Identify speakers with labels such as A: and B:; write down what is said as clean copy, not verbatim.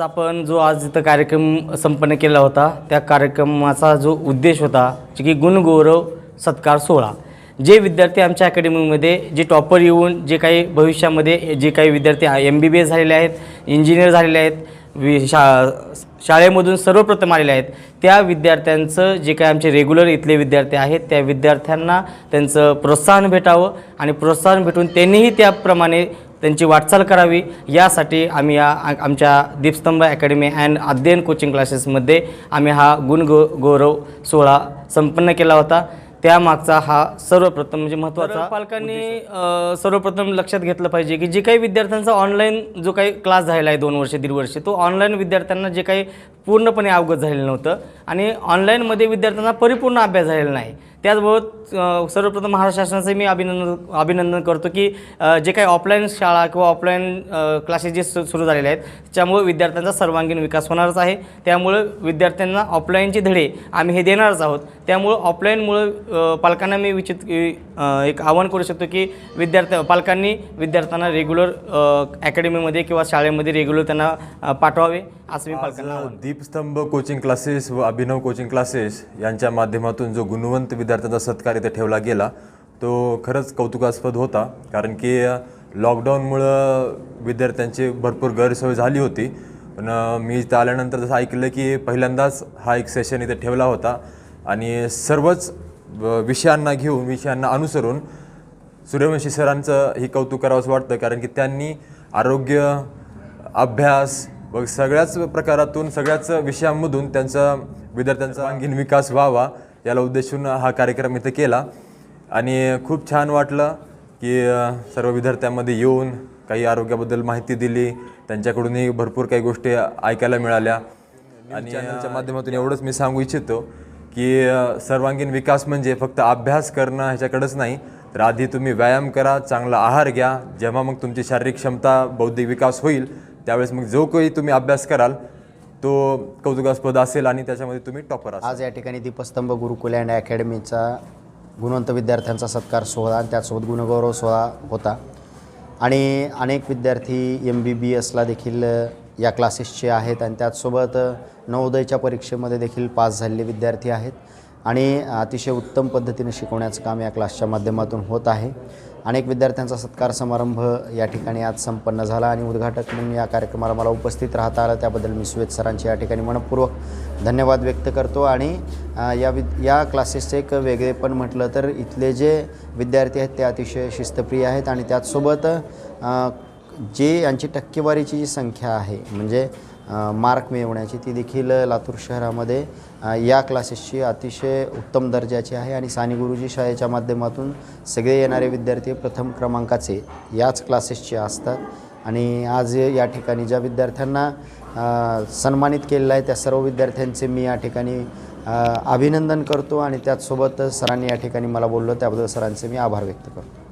A: आज इथं कार्यक्रम संपन्न केला होता, त्या कार्यक्रमाचा जो उद्देश होता की गुणगौरव सत्कार सोहळा. जे विद्यार्थी आमच्या अकॅडमीमध्ये जे टॉपर येऊन जे काही भविष्यामध्ये जे काही विद्यार्थी MBBS झालेले आहेत, इंजिनियर झालेले आहेत, शाळेमधून सर्वप्रथम आलेले आहेत, त्या विद्यार्थ्यांचं जे काही आमचे रेग्युलर इथले विद्यार्थी आहेत त्या विद्यार्थ्यांना त्यांचं प्रोत्साहन भेटावं आणि प्रोत्साहन भेटून त्यांनीही त्याप्रमाणे त्यांची वाटचाल करावी यासाठी आम्ही आमच्या दीपस्तंभ अकॅडमी अँड अध्ययन कोचिंग क्लासेसमध्ये आम्ही हा गौरव सोहळा संपन्न केला होता. त्यामागचा हा सर्वप्रथम म्हणजे महत्त्वाचा पालकांनी सर्वप्रथम लक्षात घेतलं पाहिजे की जे काही विद्यार्थ्यांचा ऑनलाईन जो काही क्लास झालेला आहे 2 वर्ष 1.5 वर्ष, तो ऑनलाईन विद्यार्थ्यांना जे काही पूर्णपणे अवगत झालेलं नव्हतं आणि ऑनलाईनमध्ये विद्यार्थ्यांना परिपूर्ण अभ्यास झालेला नाही. त्याचबरोबर सर्वप्रथम महाराष्ट्र शासनाचे मी अभिनंदन करतो की जे काही ऑफलाईन शाळा किंवा ऑफलाईन क्लासेस जे सुरू झालेले आहेत त्यामुळे विद्यार्थ्यांचा सर्वांगीण विकास होणारच आहे. त्यामुळे विद्यार्थ्यांना ऑफलाईनचे धडे आम्ही हे देणारच आहोत. त्यामुळे ऑफलाईनमुळे पालकांना मी एक आवाहन करू शकतो की पालकांनी विद्यार्थ्यांना रेग्युलर अकॅडमीमध्ये किंवा शाळेमध्ये रेग्युलर त्यांना पाठवावे असं मी पालकांना
B: दीपस्तंभ कोचिंग क्लासेस व अभिनव कोचिंग क्लासेस यांच्या माध्यमातून जो गुणवंत विद्यार्थ्यांचा सत्कार इथे ठेवला गेला तो खरंच कौतुकास्पद होता. कारण की लॉकडाऊनमुळं विद्यार्थ्यांची भरपूर गैरसोय झाली होती. पण मी इथं आल्यानंतर जसं ऐकलं की पहिल्यांदाच हा एक सेशन इथे ठेवला होता आणि सर्वच विषयांना घेऊन विषयांना अनुसरून सूर्यवंशी सरांचं ही कौतुक करावंसं वाटतं. कारण की त्यांनी आरोग्य, अभ्यास व सगळ्याच प्रकारातून सगळ्याच विषयांमधून त्यांचा विद्यार्थ्यांचा आणखीन विकास व्हावा याला उद्देशून हा कार्यक्रम इथं केला आणि खूप छान वाटलं की सर्व विद्यार्थ्यांमध्ये येऊन काही आरोग्याबद्दल माहिती दिली, त्यांच्याकडूनही भरपूर काही गोष्टी ऐकायला मिळाल्या. आणि चॅनलच्या माध्यमातून एवढंच मी सांगू इच्छितो की सर्वांगीण विकास म्हणजे फक्त अभ्यास करणं ह्याच्याकडेच नाही, तर आधी तुम्ही व्यायाम करा, चांगला आहार घ्या. जेव्हा मग तुमची शारीरिक क्षमता, बौद्धिक विकास होईल त्यावेळेस मग जो काही तुम्ही अभ्यास कराल तो कौतुकास्पद असेल आणि त्याच्यामध्ये तुम्ही टॉपर असाल.
C: आज या ठिकाणी दीपस्तंभ गुरुकुल अँड अकॅडमीचा गुणवंत विद्यार्थ्यांचा सत्कार सोहळा आणि त्यासोबत गुणगौरव सोहळा होता आणि अनेक विद्यार्थी MBBSला देखील या क्लासेसचे आहेत आणि त्याचसोबत नवोदयच्या परीक्षेमध्ये देखील पास झालेले विद्यार्थी आहेत आणि अतिशय उत्तम पद्धतीने शिकवण्याचं काम या क्लासच्या माध्यमातून होत आहे. अनेक विद्यार्थ्यांचा सत्कार समारंभ या ठिकाणी आज संपन्न झाला आणि उद्घाटक म्हणून या कार्यक्रमाला मला उपस्थित राहता आलं त्याबद्दल मी सुवेद सरांचे या ठिकाणी मनपूर्वक धन्यवाद व्यक्त करतो. आणि या क्लासेसचे एक वेगळेपण म्हटलं तर इथले जे विद्यार्थी आहेत ते अतिशय शिस्तप्रिय आहेत आणि त्याचसोबत जे यांची टक्केवारीची जी संख्या आहे म्हणजे मार्क मिळवण्याची ती देखील लातूर शहरामध्ये या क्लासेसची अतिशय उत्तम दर्जाची आहे आणि साने गुरुजी शाळेच्या माध्यमातून सगळे येणारे विद्यार्थी प्रथम क्रमांकाचे याच क्लासेसचे असतात. आणि आज या ठिकाणी ज्या विद्यार्थ्यांना सन्मानित केलेलं आहे त्या सर्व विद्यार्थ्यांचे मी या ठिकाणी अभिनंदन करतो आणि त्याचसोबत सरांनी या ठिकाणी मला बोललो त्याबद्दल सरांचे मी आभार व्यक्त करतो.